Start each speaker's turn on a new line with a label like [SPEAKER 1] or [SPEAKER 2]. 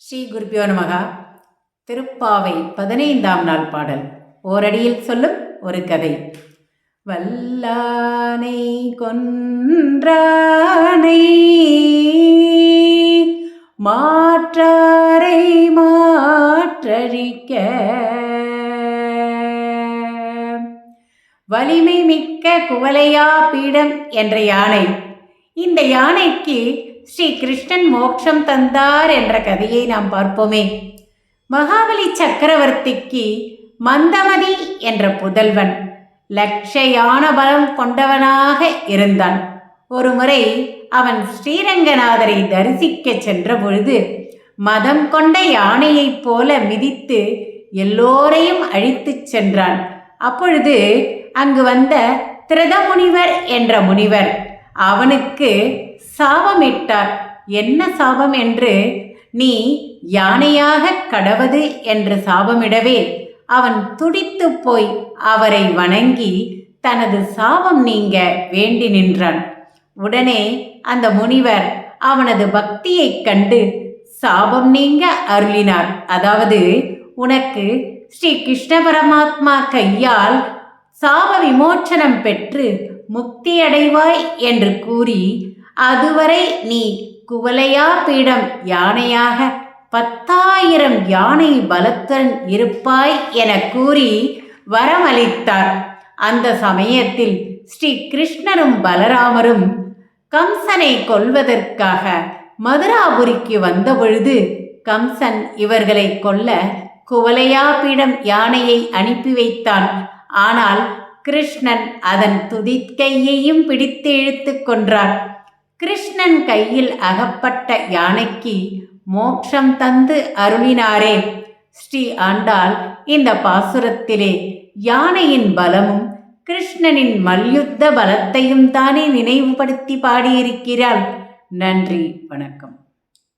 [SPEAKER 1] ஸ்ரீ குருபியோ நமகா. திருப்பாவை 15ஆம் நாள் பாடல். ஓரடியில் சொல்லும் ஒரு கதை. வல்லானை கொன்றானை மாற்றாரை மாற்றழிக்க வலிமை மிக்க குவலையா பீடம் என்ற யானை. இந்த யானைக்கு ஸ்ரீ கிருஷ்ணன் மோட்சம் தந்தார் என்ற கதையை நாம் பார்ப்போமே. மகாபலி சக்கரவர்த்திக்கு மந்தமதி என்ற புதல்வன் லட்சயான பலம் கொண்டவனாக இருந்தான். ஒருமுறை அவன் ஸ்ரீரங்கநாதரை தரிசிக்க சென்ற பொழுது மதம் கொண்ட யானையைப் போல மிதித்து எல்லோரையும் அழித்துச் சென்றான். அப்பொழுது அங்கு வந்த திரதமுனிவர் என்ற முனிவர் அவனுக்கு சாபமிட்டார். என்ன சாபம் என்று, நீ யானையாக கடவது என்று சாபமிடவே அவன் துடித்து போய் அவரை வணங்கி தனது சாபம் நீங்க வேண்டி நின்றான். உடனே அந்த முனிவர் அவனது பக்தியைக் கண்டு சாபம் நீங்க அருளினார். அதாவது, உனக்கு ஸ்ரீ கிருஷ்ண பரமாத்மா கையால் சாப விமோச்சனம் பெற்று முக்தியடைவாய் என்று கூறி, அதுவரை நீ குவலையா பீடம் யானையாக 10,000 யானை பலத்துடன் இருப்பாய் என கூறி வரமளித்தார். அந்த சமயத்தில் ஸ்ரீ கிருஷ்ணரும் பலராமரும் கம்சனை கொல்வதற்காக மதுராபுரிக்கு வந்தபொழுது கம்சன் இவர்களை கொல்ல குவலையா பீடம் யானையை அனுப்பி வைத்தான். ஆனால் கிருஷ்ணன் அதன் துதிக்கையையும் பிடித்து இழுத்து கொன்றார். கிருஷ்ணன் கையில் அகப்பட்ட யானைக்கு மோட்சம் தந்து அருளினாரே. ஸ்ரீ ஆண்டாள் இந்த பாசுரத்திலே யானையின் பலமும் கிருஷ்ணனின் மல்யுத்த பலத்தையும் தானே நினைவுபடுத்தி பாடியிருக்கிறாள். நன்றி, வணக்கம்.